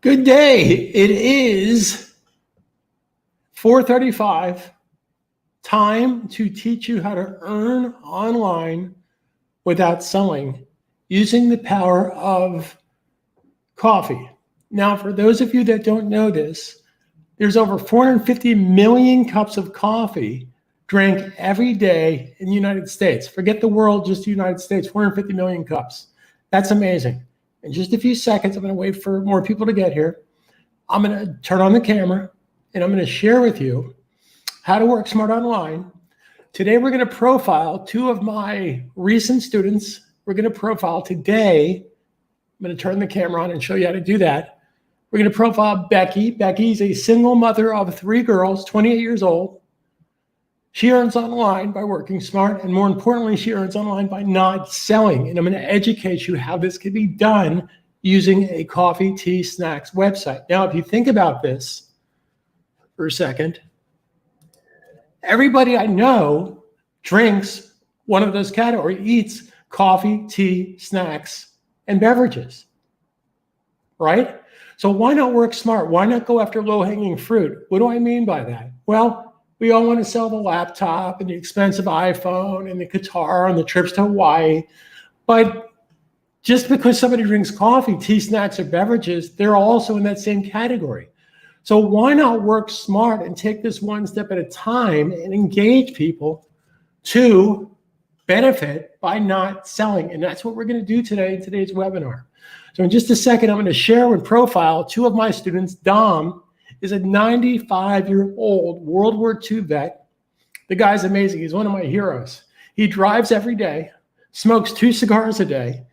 Good day. It is 4:35. Time to teach you how to earn online without selling using the power of coffee. Now, for those of you that don't know this, there's over 450 million cups of coffee drank every day in the United States. Forget the world, just the United States, 450 million cups. That's amazing. In just a few seconds, I'm going to wait for more people to get here. I'm going to turn on the camera and I'm going to share with you how to work smart online. Today, we're going to profile two of my recent students. We're going to profile today. I'm going to turn the camera on and show you how to do that. We're going to profile Becky. Becky is a single mother of 3 girls, 28 years old. She earns online by working smart, and more importantly, she earns online by not selling. And I'm going to educate you how this can be done using a coffee, tea, snacks website. Now, if you think about this for a second, everybody I know drinks one of those categories, eats coffee, tea, snacks, and beverages, right? So why not work smart? Why not go after low-hanging fruit? What do I mean by that? Well, we all want to sell the laptop and the expensive iPhone and the guitar and the trips to Hawaii. But just because somebody drinks coffee, tea, snacks, or beverages, they're also in that same category. So why not work smart and take this one step at a time and engage people to benefit by not selling? And that's what we're going to do today in today's webinar. So in just a second, I'm going to share and profile two of my students. Dom is a 95-year-old World War II vet. The guy's amazing. He's one of my heroes. He drives every day, smokes 2 cigars a day.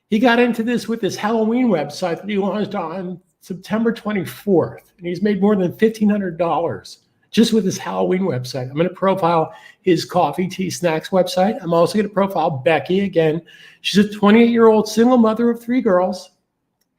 He got into this with this Halloween website that he launched on September 24th, and he's made more than $1,500 just with his Halloween website. I'm going to profile his coffee, tea, snacks website. I'm also going to profile Becky again. She's a 28-year-old single mother of 3 girls,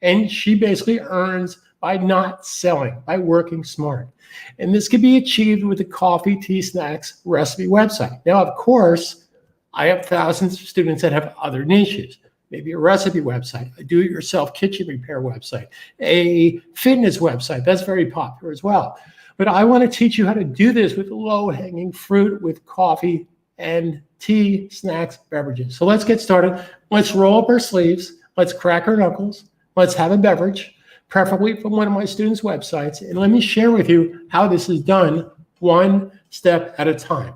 and she basically earns by not selling, by working smart. And this can be achieved with the coffee, tea, snacks recipe website. Now, of course, I have thousands of students that have other niches. Maybe a recipe website, a do-it-yourself kitchen repair website, a fitness website. That's very popular as well. But I want to teach you how to do this with low-hanging fruit with coffee and tea, snacks, beverages. So let's get started. Let's roll up our sleeves. Let's crack our knuckles. Let's have a beverage, preferably from one of my students' websites. And let me share with you how this is done one step at a time.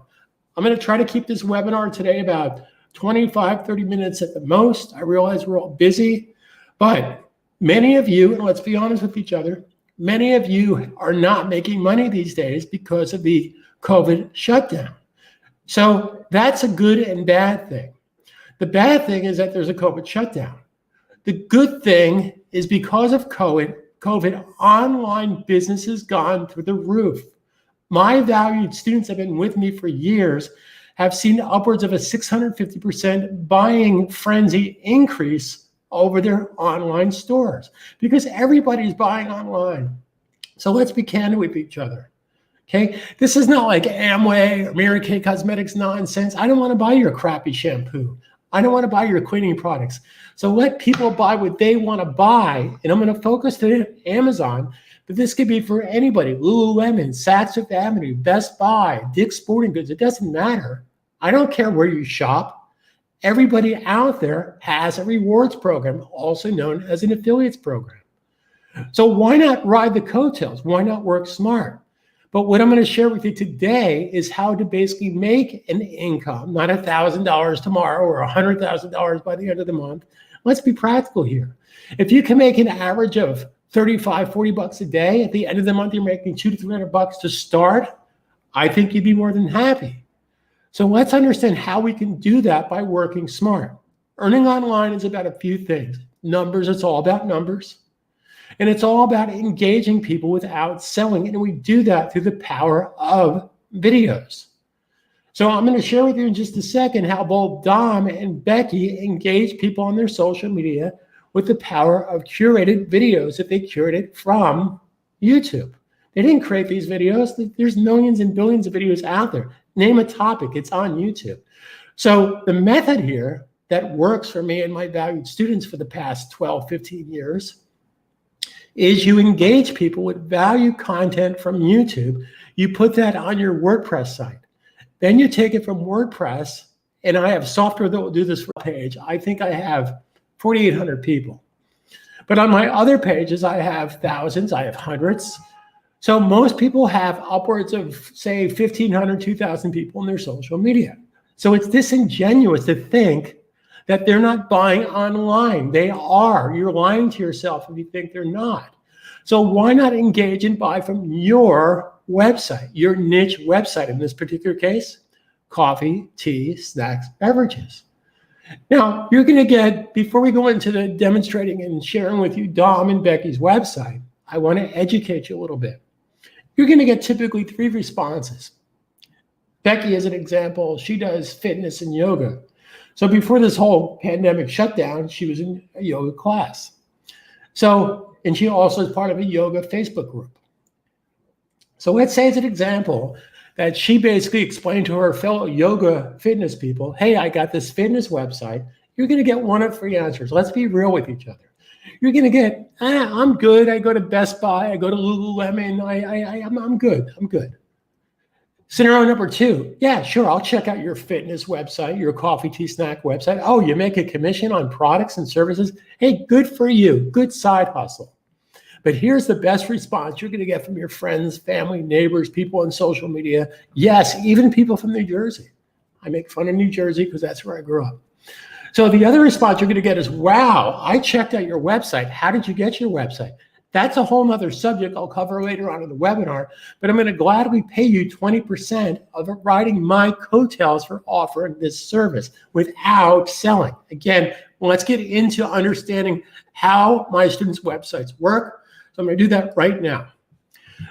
I'm going to try to keep this webinar today about 25, 30 minutes at the most. I realize we're all busy, but many of you, and let's be honest with each other, many of you are not making money these days because of the COVID shutdown. So that's a good and bad thing. The bad thing is that there's a COVID shutdown. The good thing is because of COVID, online business has gone through the roof. My valued students have been with me for years, have seen upwards of a 650% buying frenzy increase over their online stores because everybody's buying online. So let's be candid with each other. Okay, this is not like Amway or Mary Kay Cosmetics nonsense. I don't want to buy your crappy shampoo. I don't want to buy your cleaning products. So let people buy what they want to buy. And I'm going to focus today on Amazon, but this could be for anybody. Lululemon, Saks Fifth Avenue, Best Buy, Dick's Sporting Goods. It doesn't matter. I don't care where you shop. Everybody out there has a rewards program, also known as an affiliates program. So why not ride the coattails? Why not work smart? But what I'm going to share with you today is how to basically make an income, not $1,000 tomorrow or $100,000 by the end of the month. Let's be practical here. If you can make an average of 35, 40 bucks a day, at the end of the month, you're making $200 to $300 to start, I think you'd be more than happy. So let's understand how we can do that by working smart. Earning online is about a few things. Numbers, it's all about numbers. And it's all about engaging people without selling. And we do that through the power of videos. So I'm going to share with you in just a second how both Dom and Becky engage people on their social media with the power of curated videos that they curated from YouTube. They didn't create these videos. There's millions and billions of videos out there. Name a topic, it's on YouTube. So the method here that works for me and my valued students for the past 12, 15 years is you engage people with value content from YouTube. You put that on your WordPress site. Then you take it from WordPress, and I have software that will do this for a page. I think I have 4,800 people. But on my other pages, I have thousands, I have hundreds. So most people have upwards of, say, 1,500, 2,000 people in their social media. So it's disingenuous to think that they're not buying online. They are. You're lying to yourself if you think they're not. So why not engage and buy from your website, your niche website? In this particular case, coffee, tea, snacks, beverages. Now, you're going to get, before we go into the demonstrating and sharing with you Dom and Becky's website, I want to educate you a little bit. You're going to get typically 3 responses. Becky, as an example, she does fitness and yoga. So before this whole pandemic shutdown, she was in a yoga class. So, and she also is part of a yoga Facebook group. So let's say as an example that she basically explained to her fellow yoga fitness people, hey, I got this fitness website. You're going to get 1 of 3 answers. Let's be real with each other. You're going to get, I'm good. I go to Best Buy. I go to Lululemon. I'm good. I'm good. Scenario number 2, yeah, sure, I'll check out your fitness website, your coffee, tea, snack website. Oh, you make a commission on products and services? Hey, good for you. Good side hustle. But here's the best response you're going to get from your friends, family, neighbors, people on social media. Yes, even people from New Jersey. I make fun of New Jersey because that's where I grew up. So the other response you're going to get is, wow, I checked out your website. How did you get your website? That's a whole nother subject I'll cover later on in the webinar, but I'm going to gladly pay you 20% of it riding my coattails for offering this service without selling. Again, let's get into understanding how my students' websites work. So I'm going to do that right now.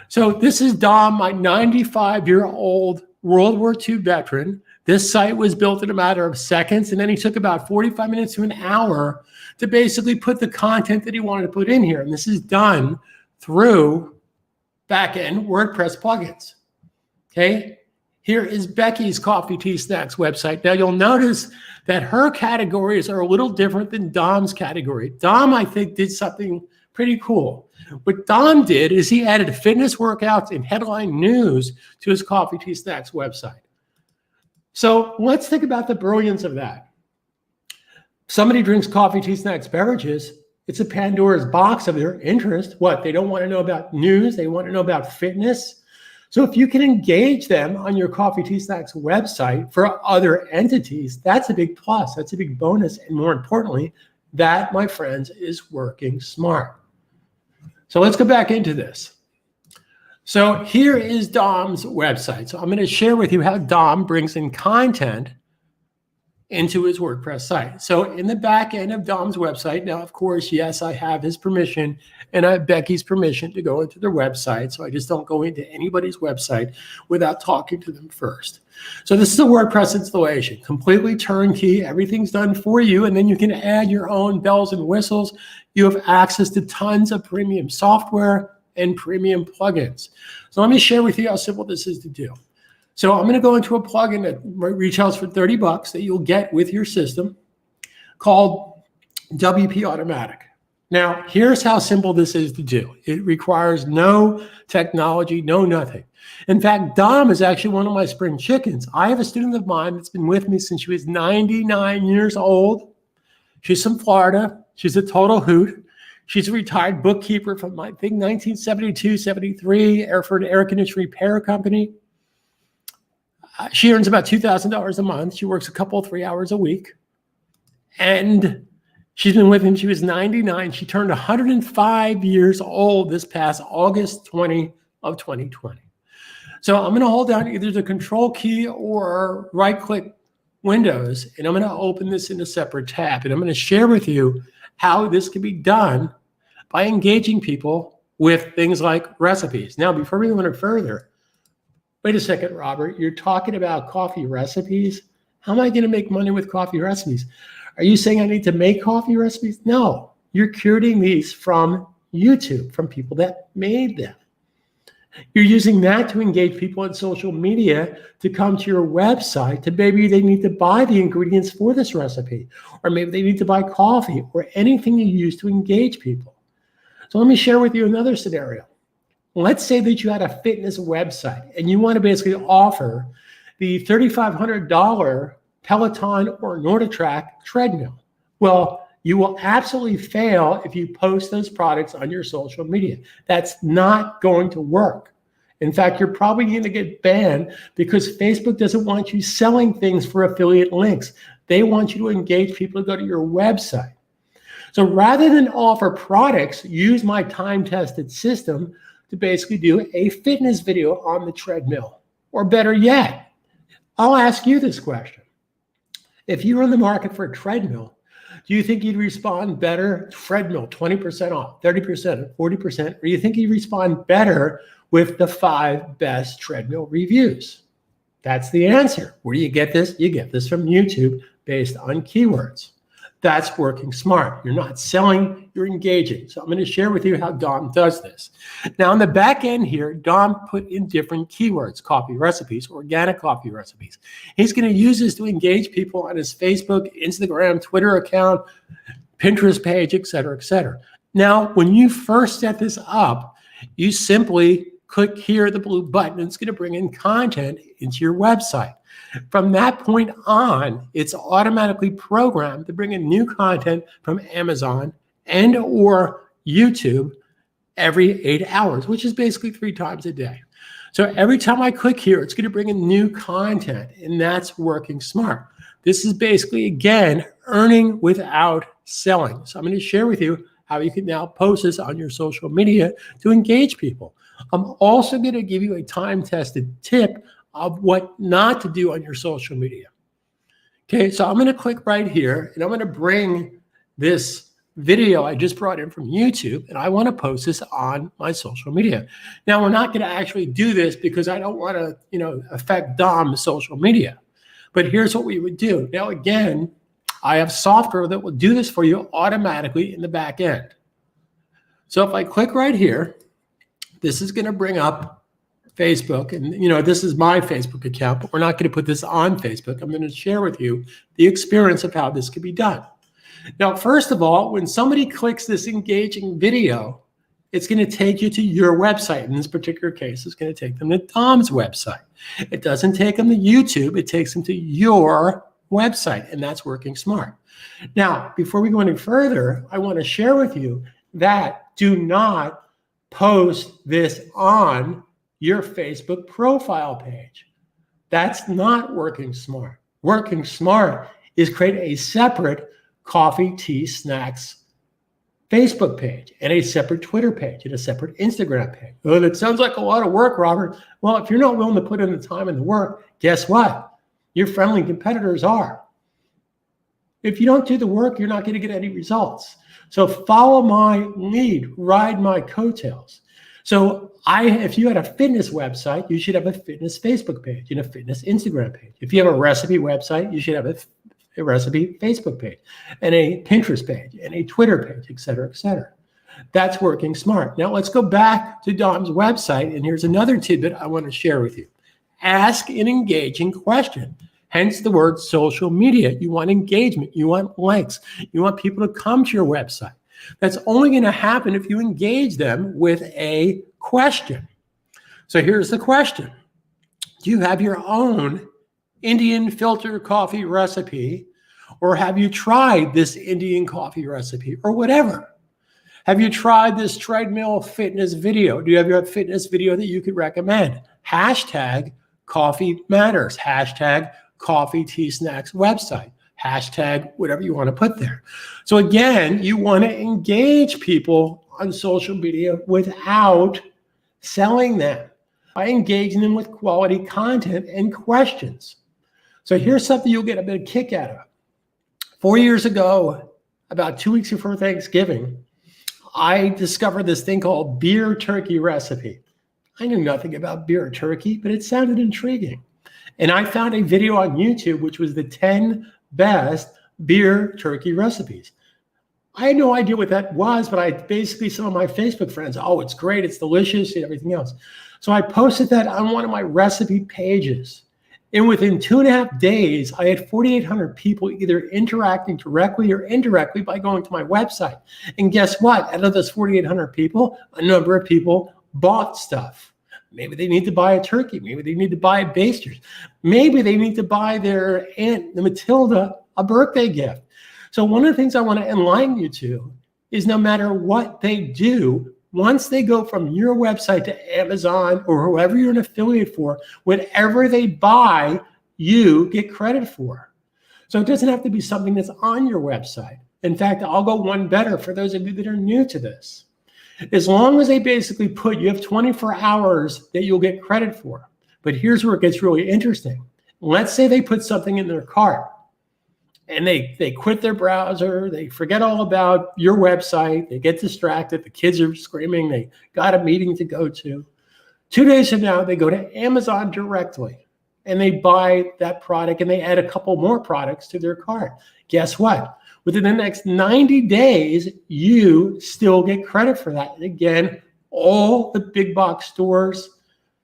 So this is Dom, my 95-year-old World War II veteran. This site was built in a matter of seconds, and then he took about 45 minutes to an hour to basically put the content that he wanted to put in here. And this is done through back-end WordPress plugins. Okay, here is Becky's Coffee, Tea, Snacks website. Now you'll notice that her categories are a little different than Dom's category. Dom, I think, did something pretty cool. What Dom did is he added fitness workouts and headline news to his Coffee, Tea, Snacks website. So let's think about the brilliance of that. Somebody drinks coffee, tea, snacks, beverages. It's a Pandora's box of their interest. What? They don't want to know about news. They want to know about fitness. So if you can engage them on your Coffee, Tea, Snacks website for other entities, that's a big plus. That's a big bonus. And more importantly, that, my friends, is working smart. So let's go back into this. So here is Dom's website. So I'm going to share with you how Dom brings in content into his WordPress site. So in the back end of Dom's website, now, of course, yes, I have his permission and I have Becky's permission to go into their website. So I just don't go into anybody's website without talking to them first. So this is a WordPress installation, completely turnkey. Everything's done for you. And then you can add your own bells and whistles. You have access to tons of premium software and premium plugins. So let me share with you how simple this is to do. So I'm going to go into a plugin that retails for $30 that you'll get with your system called WP Automatic. Now, here's how simple this is to do. It requires no technology, no nothing. In fact, Dom is actually one of my spring chickens. I have a student of mine that's been with me since she was 99 years old. She's from Florida. She's a total hoot. She's a retired bookkeeper from, I think, 1972, 73, for an air conditioning repair company. She earns about $2,000 a month. She works a couple, 3 hours a week. And she's been with him. She was 99. She turned 105 years old this past August 20 of 2020. So I'm going to hold down either the control key or right-click Windows, and I'm going to open this in a separate tab. And I'm going to share with you how this can be done by engaging people with things like recipes. Now, before we go any further, wait a second, Robert, you're talking about coffee recipes? How am I going to make money with coffee recipes? Are you saying I need to make coffee recipes? No, you're curating these from YouTube, from people that made them. You're using that to engage people on social media to come to your website to maybe they need to buy the ingredients for this recipe, or maybe they need to buy coffee or anything you use to engage people. So let me share with you another scenario. Let's say that you had a fitness website and you want to basically offer the $3,500 Peloton or NordicTrack treadmill. Well, you will absolutely fail if you post those products on your social media. That's not going to work. In fact, you're probably going to get banned because Facebook doesn't want you selling things for affiliate links. They want you to engage people to go to your website. So rather than offer products, use my time-tested system to basically do a fitness video on the treadmill. Or better yet, I'll ask you this question. If you were in the market for a treadmill, do you think you'd respond better, treadmill, 20% off, 30%, 40%, or do you think you'd respond better with the 5 best treadmill reviews? That's the answer. Where do you get this? You get this from YouTube based on keywords. That's working smart. You're not selling, you're engaging. So I'm going to share with you how Dom does this. Now on the back end here, Dom put in different keywords, coffee recipes, organic coffee recipes. He's going to use this to engage people on his Facebook, Instagram, Twitter account, Pinterest page, et cetera, et cetera. Now, when you first set this up, you simply click here, the blue button, and it's going to bring in content into your website. From that point on, it's automatically programmed to bring in new content from Amazon and or YouTube every 8 hours, which is basically 3 times a day. So every time I click here, it's going to bring in new content, and that's working smart. This is basically, again, earning without selling. So I'm going to share with you how you can now post this on your social media to engage people. I'm also going to give you a time-tested tip of what not to do on your social media. Okay, so I'm going to click right here, and I'm going to bring this video I just brought in from YouTube, and I want to post this on my social media. Now, we're not going to actually do this because I don't want to, affect Dom's social media. But here's what we would do. Now, again, I have software that will do this for you automatically in the back end. So if I click right here, this is going to bring up Facebook, and this is my Facebook account, but we're not going to put this on Facebook. I'm going to share with you the experience of how this can be done. Now, first of all, when somebody clicks this engaging video, it's going to take you to your website. In this particular case, it's going to take them to Dom's website. It doesn't take them to YouTube. It takes them to your website, and that's working smart. Now, before we go any further, I want to share with you that do not post this on your Facebook profile page. That's not working smart. Working smart is create a separate coffee, tea, snacks Facebook page and a separate Twitter page and a separate Instagram page. Oh, that sounds like a lot of work, Robert. Well, if you're not willing to put in the time and the work, guess what? Your friendly competitors are. If you don't do the work, you're not going to get any results. So follow my lead, ride my coattails. So if you had a fitness website, you should have a fitness Facebook page and a fitness Instagram page. If you have a recipe website, you should have a recipe Facebook page and a Pinterest page and a Twitter page, et cetera, et cetera. That's working smart. Now let's go back to Dom's website, and here's another tidbit I want to share with you. Ask an engaging question. Hence the word social media. You want engagement. You want likes. You want people to come to your website. That's only going to happen if you engage them with a question. So here's the question. Do you have your own Indian filter coffee recipe, or have you tried this Indian coffee recipe, or whatever? Have you tried this treadmill fitness video? Do you have your fitness video that you could recommend? Hashtag coffee matters. Hashtag coffee tea snacks website. Hashtag whatever you want to put there. So again, you want to engage people on social media without selling them, by engaging them with quality content and questions. So here's something you'll get a bit of kick out of. 4 years ago, about 2 weeks before Thanksgiving, I discovered this thing called beer turkey recipe. I knew nothing about beer or turkey, but it sounded intriguing. And I found a video on YouTube, which was the 10 best beer turkey recipes. I had no idea what that was, but I basically, some of my Facebook friends, oh, it's great, it's delicious, and everything else. So I posted that on one of my recipe pages. And within 2.5 days, I had 4,800 people either interacting directly or indirectly by going to my website. And guess what? Out of those 4,800 people, a number of people bought stuff. Maybe they need to buy a turkey. Maybe they need to buy basters. Maybe they need to buy their Aunt Matilda a birthday gift. So one of the things I want to enlighten you to is no matter what they do, once they go from your website to Amazon or whoever you're an affiliate for, whatever they buy, you get credit for. So it doesn't have to be something that's on your website. In fact, I'll go one better for those of you that are new to this. As long as they basically put, you have 24 hours that you'll get credit for. But here's where it gets really interesting. Let's say they put something in their cart and they quit their browser, they forget all about your website, they get distracted, the kids are screaming, they got a meeting to go to. 2 days from now, they go to Amazon directly and they buy that product and they add a couple more products to their cart. Guess what? Within the next 90 days, you still get credit for that. And again, all the big box stores,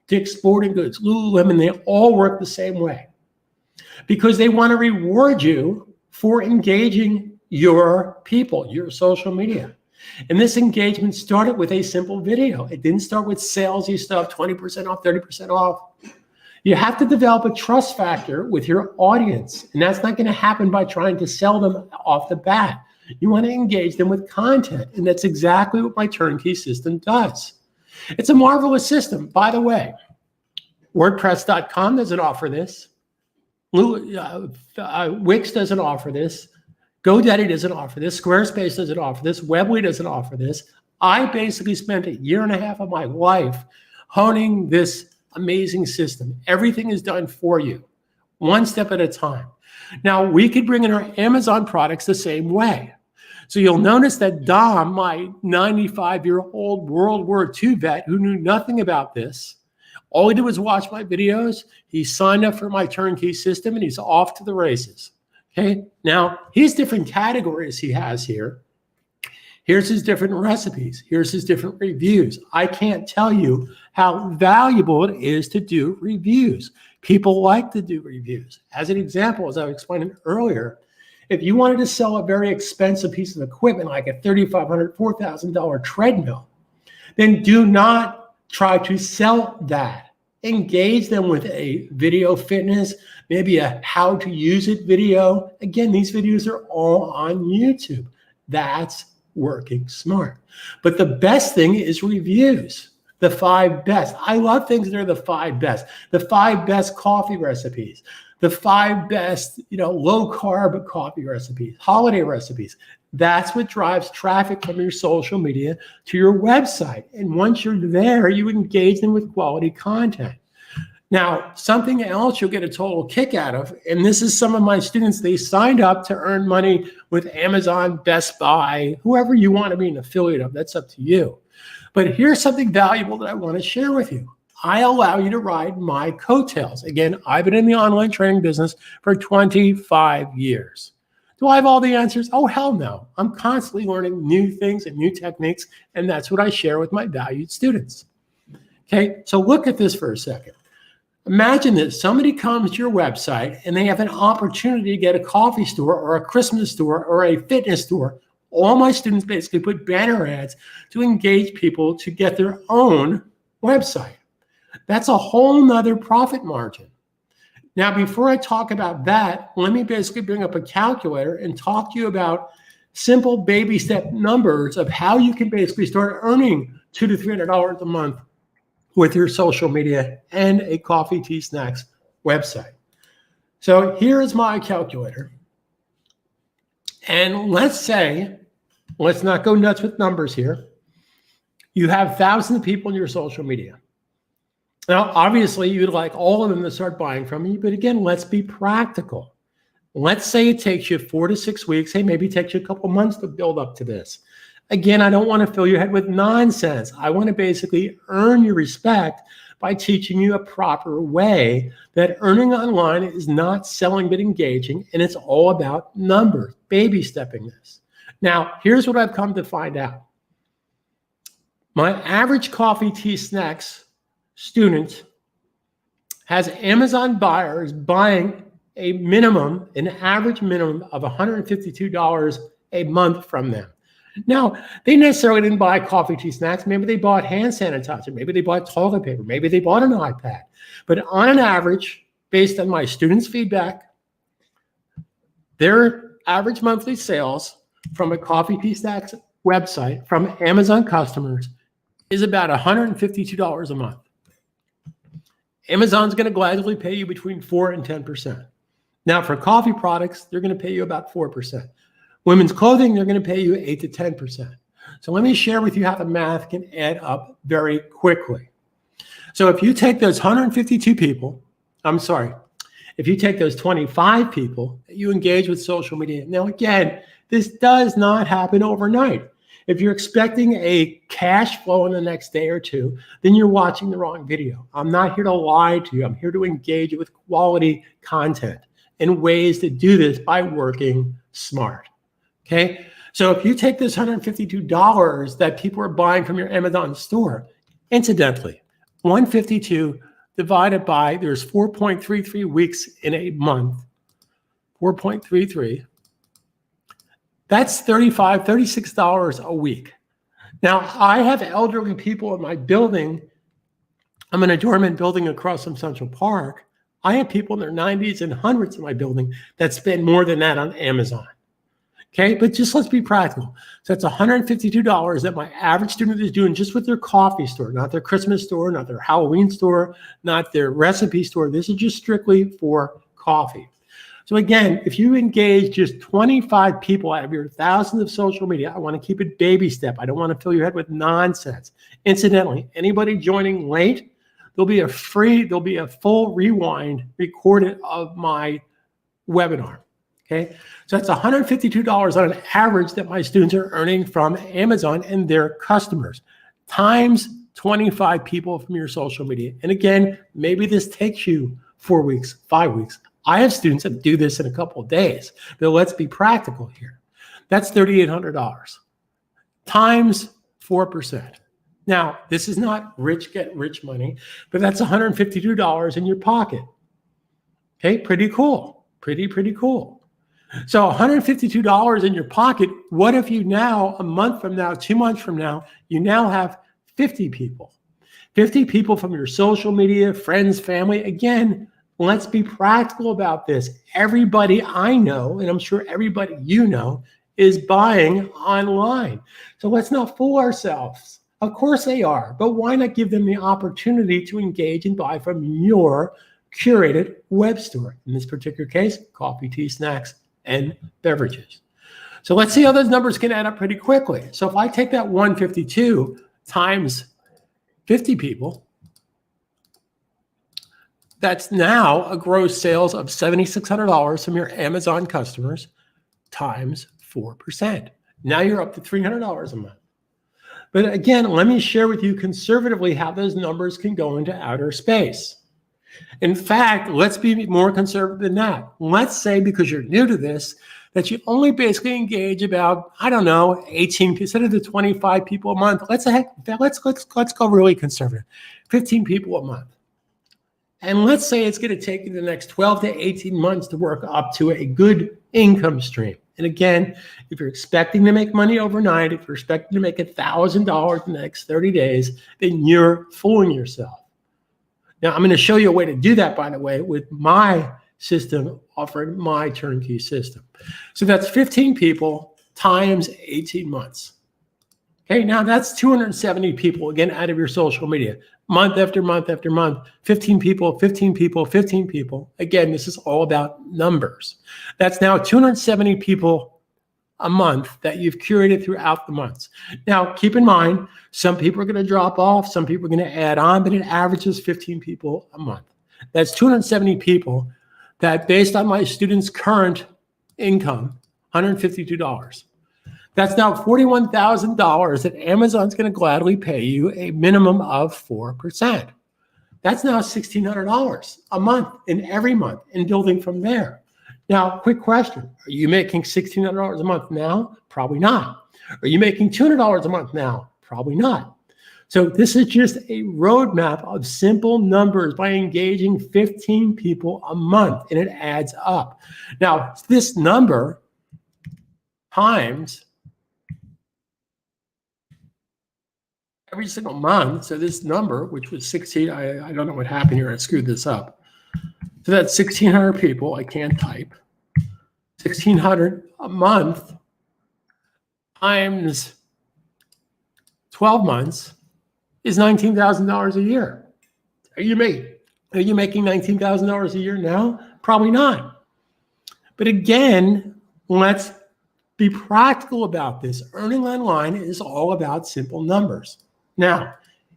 Dick's Sporting Goods, Lululemon, they all work the same way because they want to reward you for engaging your people, your social media. And this engagement started with a simple video. It didn't start with salesy stuff, 20% off, 30% off. You have to develop a trust factor with your audience. And that's not going to happen by trying to sell them off the bat. You want to engage them with content. And that's exactly what my turnkey system does. It's a marvelous system. By the way, WordPress.com doesn't offer this. Wix doesn't offer this. GoDaddy doesn't offer this. Squarespace doesn't offer this. Weebly doesn't offer this. I basically spent 1.5 years of my life honing this amazing system. Everything is done for you, one step at a time. Now, we could bring in our Amazon products the same way. So you'll notice that Dom, my 95-year-old World War II vet who knew nothing about this, all he did was watch my videos. He signed up for my turnkey system and he's off to the races. Okay. Now, here's different categories he has here. Here's his different recipes. Here's his different reviews. I can't tell you how valuable it is to do reviews. People like to do reviews. As an example, as I was explaining earlier, if you wanted to sell a very expensive piece of equipment, like a $3,500, $4,000 treadmill, then do not try to sell that. Engage them with a video fitness, maybe a how to use it video. Again, these videos are all on YouTube. That's working smart. But the best thing is reviews. The 5 best. I love things that are the 5 best. The 5 best coffee recipes. The 5 best, low carb coffee recipes, holiday recipes. That's what drives traffic from your social media to your website. And once you're there, you engage them with quality content. Now, something else you'll get a total kick out of, and this is some of my students, they signed up to earn money with Amazon, Best Buy, whoever you want to be an affiliate of, that's up to you. But here's something valuable that I want to share with you. I allow you to ride my coattails. Again, I've been in the online training business for 25 years. Do I have all the answers? Oh, hell no. I'm constantly learning new things and new techniques, and that's what I share with my valued students. Okay, so look at this for a second. Imagine this, somebody comes to your website and they have an opportunity to get a coffee store or a Christmas store or a fitness store. All my students basically put banner ads to engage people to get their own website. That's a whole nother profit margin. Now, before I talk about that, let me basically bring up a calculator and talk to you about simple baby step numbers of how you can basically start earning $200 to $300 a month with your social media and a coffee, tea, snacks website. So here is my calculator. And let's say, let's not go nuts with numbers here. You have thousands of people in your social media. Now, obviously, you'd like all of them to start buying from you. But again, let's be practical. Let's say it takes you 4 to 6 weeks. Hey, maybe it takes you a couple months to build up to this. Again, I don't want to fill your head with nonsense. I want to basically earn your respect by teaching you a proper way that earning online is not selling but engaging, and it's all about numbers, baby stepping this. Now, here's what I've come to find out. My average coffee, tea, snacks student has Amazon buyers buying an average minimum of $152 a month from them. Now, they necessarily didn't buy coffee, tea, snacks. Maybe they bought hand sanitizer. Maybe they bought toilet paper. Maybe they bought an iPad. But on an average, based on my students' feedback, their average monthly sales from a coffee, tea, snacks website from Amazon customers is about $152 a month. Amazon's going to gladly pay you between 4 and 10%. Now, for coffee products, they're going to pay you about 4%. Women's clothing, they're going to pay you 8 to 10%. So let me share with you how the math can add up very quickly. So if you take those 152 people, if you take those 25 people that you engage with social media, now again, this does not happen overnight. If you're expecting a cash flow in the next day or two, then you're watching the wrong video. I'm not here to lie to you. I'm here to engage you with quality content and ways to do this by working smart. Okay? So if you take this $152 that people are buying from your Amazon store, incidentally, 152 divided by, there's 4.33 weeks in a month, 4.33. That's $36 a week. Now, I have elderly people in my building. I'm in a dormant building across from Central Park. I have people in their 90s and hundreds in my building that spend more than that on Amazon. Okay, but just let's be practical. So that's $152 that my average student is doing just with their coffee store, not their Christmas store, not their Halloween store, not their recipe store. This is just strictly for coffee. So again, if you engage just 25 people out of your thousands of social media, I want to keep it baby step. I don't want to fill your head with nonsense. Incidentally, anybody joining late, there'll be a full rewind recorded of my webinar. Okay, so that's $152 on an average that my students are earning from Amazon and their customers, times 25 people from your social media. And again, maybe this takes you 4 weeks, 5 weeks. I have students that do this in a couple of days, but let's be practical here. That's $3,800 times 4%. Now, this is not rich get rich money, but that's $152 in your pocket. Okay, pretty cool, pretty cool. So $152 in your pocket. What if you now, a month from now, 2 months from now, you now have 50 people. 50 people from your social media, friends, family. Again, let's be practical about this. Everybody I know, and I'm sure everybody you know, is buying online. So let's not fool ourselves. Of course they are, but why not give them the opportunity to engage and buy from your curated web store? In this particular case, coffee, tea, snacks, and beverages. So let's see how those numbers can add up pretty quickly. So if I take that 152 times 50 people, that's now a gross sales of $7,600 from your Amazon customers times 4%. Now you're up to $300 a month. But again, let me share with you conservatively how those numbers can go into outer space. In fact, let's be more conservative than that. Let's say, because you're new to this, that you only basically engage about, 18, instead of the 25 people a month. Let's go really conservative, 15 people a month. And let's say it's going to take you the next 12 to 18 months to work up to a good income stream. And again, if you're expecting to make money overnight, if you're expecting to make $1,000 in the next 30 days, then you're fooling yourself. Now, I'm going to show you a way to do that, by the way, with my system, offering my turnkey system. So that's 15 people times 18 months. Okay, now that's 270 people, again, out of your social media. Month after month after month, 15 people, 15 people, 15 people. Again, this is all about numbers. That's now 270 people a month that you've curated throughout the months. Now, keep in mind, some people are going to drop off, some people are going to add on, but it averages 15 people a month. That's 270 people that, based on my students' current income, $152. That's now $41,000 that Amazon's going to gladly pay you a minimum of 4%. That's now $1,600 a month in every month and building from there. Now, quick question. Are you making $1,600 a month now? Probably not. Are you making $200 a month now? Probably not. So this is just a roadmap of simple numbers by engaging 15 people a month, and it adds up. Now, this number times every single month, so this number, which was 16, I don't know what happened here, I screwed this up. So that's 1,600 people, I can't type. 1,600 a month times 12 months is $19,000 a year. Are you making $19,000 a year now? Probably not. But again, let's be practical about this. Earning online is all about simple numbers. Now,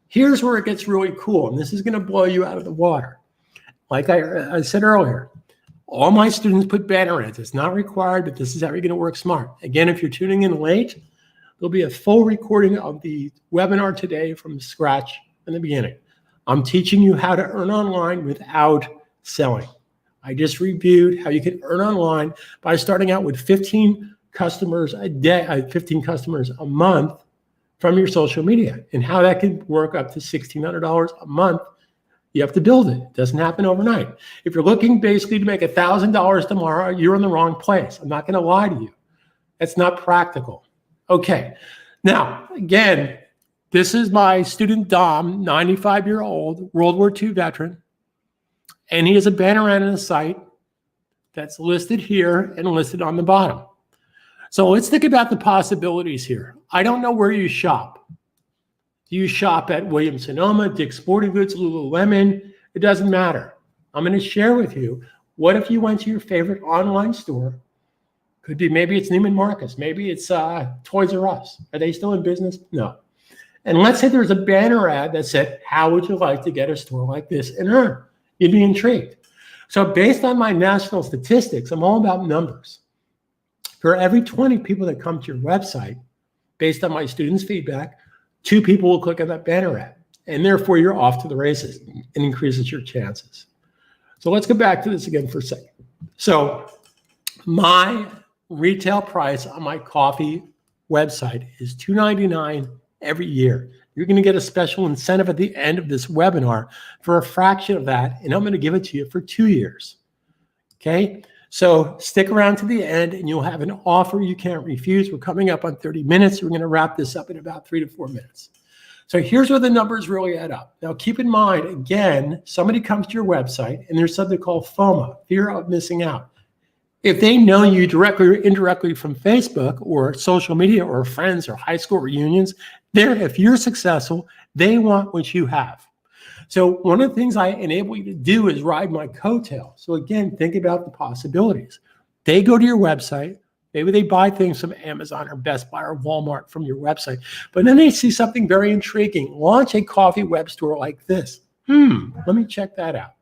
here's where it gets really cool, and this is going to blow you out of the water. Like I said earlier, all my students put banner ads. It's not required, but this is how you're going to work smart. Again, if you're tuning in late, there'll be a full recording of the webinar today from scratch in the beginning. I'm teaching you how to earn online without selling. I just reviewed how you can earn online by starting out with 15 customers a day, 15 customers a month from your social media, and how that can work up to $1,600 a month. You have to build it. It doesn't happen overnight. If you're looking basically to make $1,000 tomorrow, you're in the wrong place. I'm not going to lie to you. That's not practical. Okay. Now, again, this is my student Dom, 95-year-old, World War II veteran, and he has a banner ad on the site that's listed here and listed on the bottom. So let's think about the possibilities here. I don't know where you shop. Do you shop at Williams-Sonoma, Dick's Sporting Goods, Lululemon? It doesn't matter. I'm going to share with you, what if you went to your favorite online store? Could be, maybe it's Neiman Marcus. Maybe it's Toys R Us. Are they still in business? No. And let's say there's a banner ad that said, how would you like to get a store like this and earn? You'd be intrigued. So based on my national statistics, I'm all about numbers. For every 20 people that come to your website, based on my students' feedback, 2 people will click on that banner ad. And therefore, you're off to the races. It increases your chances. So let's go back to this again for a second. So my retail price on my coffee website is $2.99 every year. You're going to get a special incentive at the end of this webinar for a fraction of that, and I'm going to give it to you for 2 years. Okay? So stick around to the end, and you'll have an offer you can't refuse. We're coming up on 30 minutes. We're going to wrap this up in about 3 to 4 minutes. So here's where the numbers really add up. Now, keep in mind, again, somebody comes to your website, and there's something called FOMO, fear of missing out. If they know you directly or indirectly from Facebook or social media or friends or high school reunions, if you're successful, they want what you have. So one of the things I enable you to do is ride my coattail. So again, think about the possibilities. They go to your website. Maybe they buy things from Amazon or Best Buy or Walmart from your website. But then they see something very intriguing. Launch a coffee web store like this. Let me check that out.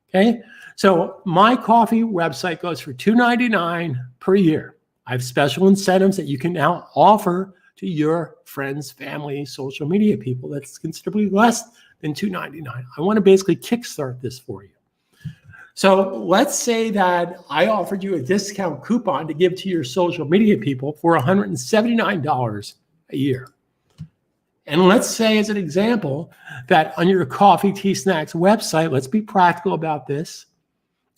Okay. So my coffee website goes for $2.99 per year. I have special incentives that you can now offer to your friends, family, social media people that's considerably less than $2.99. I want to basically kickstart this for you. So let's say that I offered you a discount coupon to give to your social media people for $179 a year. And let's say, as an example, that on your coffee, tea, snacks website, let's be practical about this.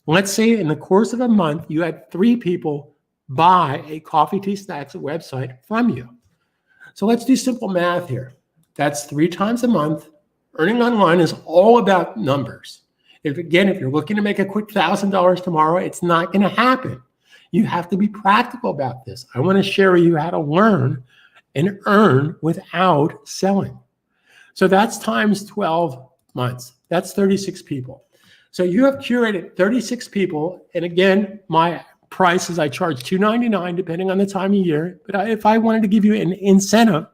Let's say in the course of a month, you had 3 people buy a coffee, tea, snacks website from you. So let's do simple math here. That's 3 times a month. Earning online is all about numbers. If you're looking to make a quick $1,000 tomorrow, it's not going to happen. You have to be practical about this. I want to share with you how to learn and earn without selling. So that's times 12 months. That's 36 people. So you have curated 36 people. And again, my price is I charge $2.99 depending on the time of year. But if I wanted to give you an incentive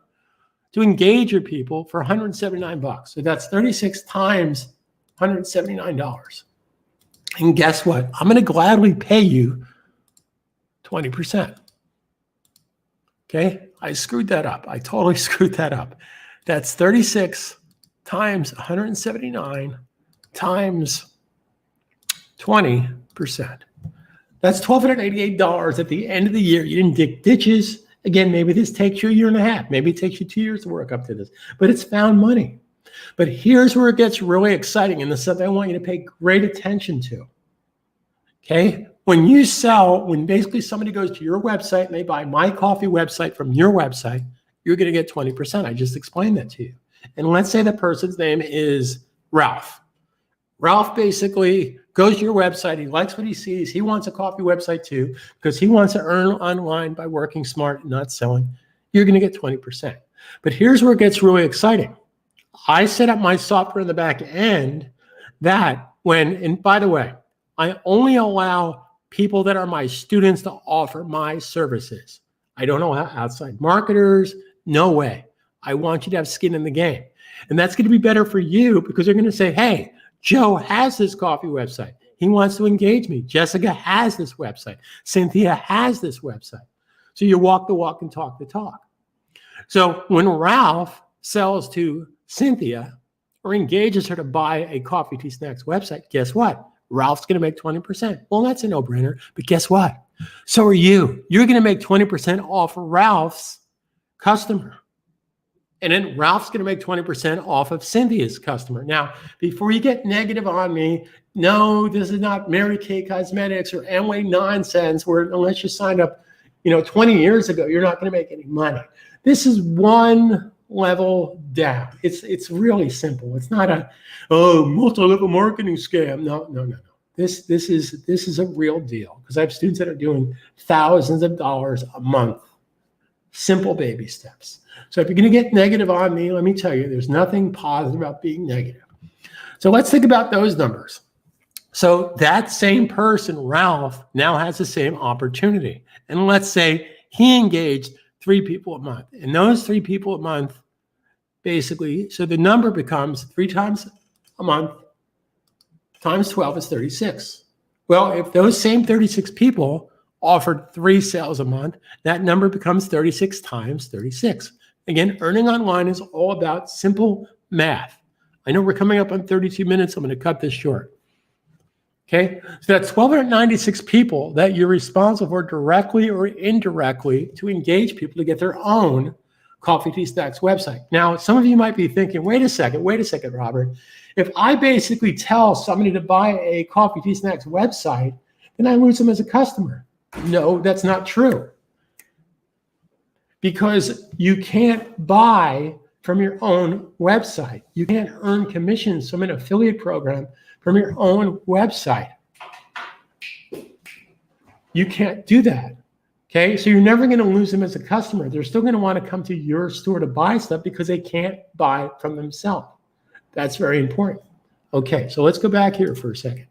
to engage your people for $179, so that's 36 times $179. And guess what? I'm going to gladly pay you 20%. Okay, I screwed that up. I totally screwed that up. That's 36 times 179 times 20%. That's $1,288 at the end of the year. You didn't dig ditches Again, maybe this takes you a year and a half. Maybe it takes you 2 years to work up to this, but it's found money. But here's where it gets really exciting, and this is something I want you to pay great attention to. Okay? When you sell, when basically somebody goes to your website and they buy My Coffee website from your website, you're going to get 20%. I just explained that to you. And let's say the person's name is Ralph. Ralph basically goes to your website. He likes what he sees. He wants a coffee website too because he wants to earn online by working smart and not selling. You're going to get 20%. But here's where it gets really exciting. I set up my software in the back end that and by the way, I only allow people that are my students to offer my services. I don't allow outside marketers. No way. I want you to have skin in the game. And that's going to be better for you because they're going to say, hey, Joe has this coffee website. He wants to engage me. Jessica has this website. Cynthia has this website. So you walk the walk and talk the talk. So when Ralph sells to Cynthia or engages her to buy a Coffee Tea Snacks website, guess what? Ralph's going to make 20%. Well, that's a no-brainer. But guess what? So are you. You're going to make 20% off Ralph's customer. And then Ralph's going to make 20% off of Cynthia's customer. Now, before you get negative on me, no, this is not Mary Kay Cosmetics or Amway nonsense where unless you signed up, 20 years ago, you're not going to make any money. This is one level down. It's really simple. It's not a multi-level marketing scam. No. This is a real deal because I have students that are doing thousands of dollars a month. Simple baby steps. So if you're going to get negative on me, let me tell you, there's nothing positive about being negative. So let's think about those numbers. So that same person, Ralph, now has the same opportunity. And let's say he engaged 3 people a month. And those 3 people a month, basically, so the number becomes 3 times a month times 12 is 36. Well, if those same 36 people offered 3 sales a month, that number becomes 36 times 36. Again, earning online is all about simple math. I know we're coming up on 32 minutes. I'm going to cut this short. Okay, so that's 1,296 people that you're responsible for directly or indirectly to engage people to get their own Coffee Tea Snacks website. Now, some of you might be thinking, wait a second, Robert. If I basically tell somebody to buy a Coffee Tea Snacks website, then I lose them as a customer. No, that's not true. Because you can't buy from your own website. You can't earn commissions from an affiliate program from your own website. You can't do that. Okay, so you're never going to lose them as a customer. They're still going to want to come to your store to buy stuff because they can't buy from themselves. That's very important. Okay, so let's go back here for a second.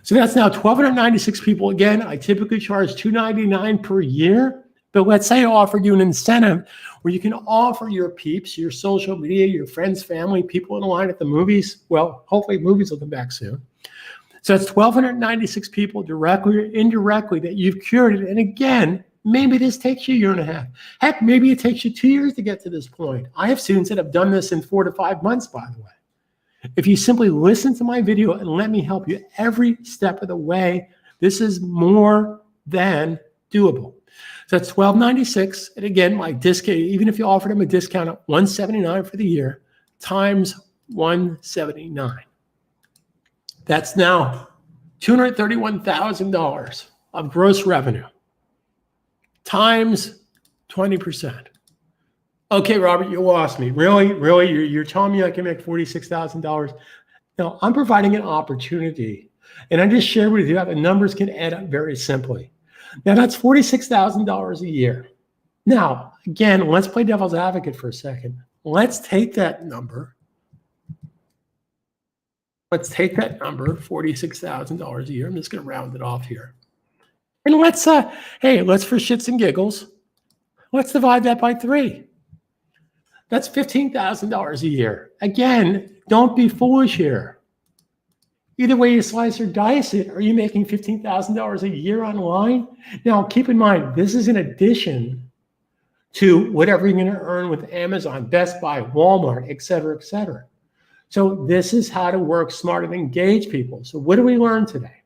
So that's now 1,296 people. Again, I typically charge $299 per year. But let's say I offered you an incentive where you can offer your peeps, your social media, your friends, family, people in line at the movies. Well, hopefully movies will come back soon. So that's 1,296 people directly or indirectly that you've curated. And again, maybe this takes you a year and a half. Heck, maybe it takes you 2 years to get to this point. I have students that have done this in 4 to 5 months, by the way. If you simply listen to my video and let me help you every step of the way, this is more than doable. So that's $1,296. And again, my discount, even if you offered them a discount of $179 for the year, times $179. That's now $231,000 of gross revenue times 20%. Okay, Robert, you lost me. Really? You're telling me I can make $46,000? No, I'm providing an opportunity. And I just shared with you how the numbers can add up very simply. Now, that's $46,000 a year. Now, again, let's play devil's advocate for a second. Let's take that number. Let's take that number, $46,000 a year. I'm just going to round it off here. And let's for shits and giggles, let's divide that by 3. That's $15,000 a year. Again, don't be foolish here. Either way you slice or dice it, are you making $15,000 a year online? Now, keep in mind, this is in addition to whatever you're going to earn with Amazon, Best Buy, Walmart, et cetera, et cetera. So this is how to work smart and engage people. So what do we learn today?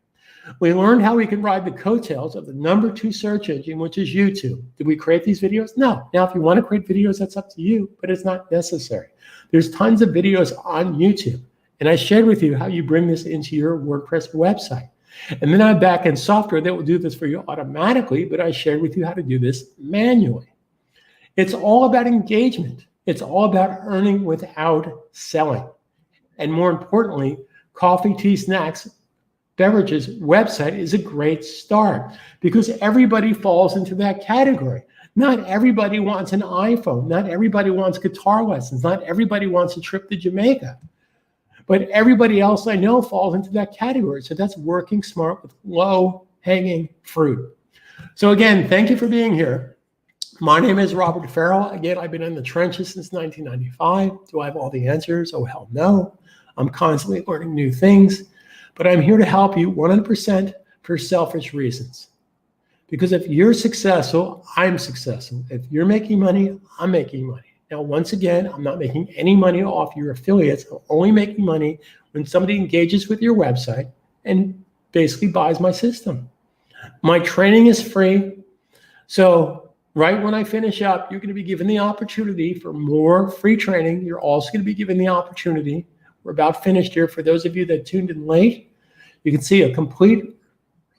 We learned how we can ride the coattails of the #2 search engine, which is YouTube. Did we create these videos? No. Now, if you want to create videos, that's up to you, but it's not necessary. There's tons of videos on YouTube. And I shared with you how you bring this into your WordPress website. And then I have backend software that will do this for you automatically, but I shared with you how to do this manually. It's all about engagement. It's all about earning without selling. And more importantly, coffee, tea, snacks, beverages website is a great start because everybody falls into that category. Not everybody wants an iPhone. Not everybody wants guitar lessons. Not everybody wants a trip to Jamaica. But everybody else I know falls into that category. So that's working smart with low-hanging fruit. So again, thank you for being here. My name is Robert Farrell. Again, I've been in the trenches since 1995. Do I have all the answers? Oh, hell no. I'm constantly learning new things. But I'm here to help you 100% for selfish reasons. Because if you're successful, I'm successful. If you're making money, I'm making money. Now, once again, I'm not making any money off your affiliates. I'm only making money when somebody engages with your website and basically buys my system. My training is free. So right when I finish up, you're going to be given the opportunity for more free training. You're also going to be given the opportunity. We're about finished here. For those of you that tuned in late, you can see a complete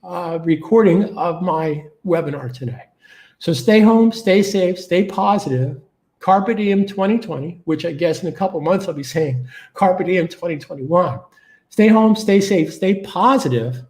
recording of my webinar today. So stay home, stay safe, stay positive. Carpe Diem 2020, which I guess in a couple months I'll be saying Carpe Diem 2021. Stay home, stay safe, stay positive.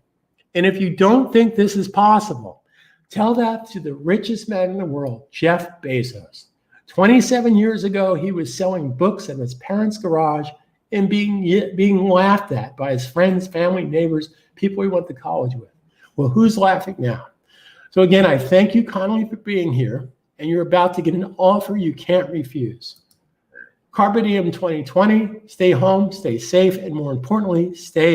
And if you don't think this is possible, tell that to the richest man in the world, Jeff Bezos. 27 years ago, he was selling books in his parents' garage and being laughed at by his friends, family, neighbors, people he went to college with. Well, who's laughing now? So again, I thank you kindly for being here, and you're about to get an offer you can't refuse. Carpe Diem 2020, stay home, stay safe, and more importantly, stay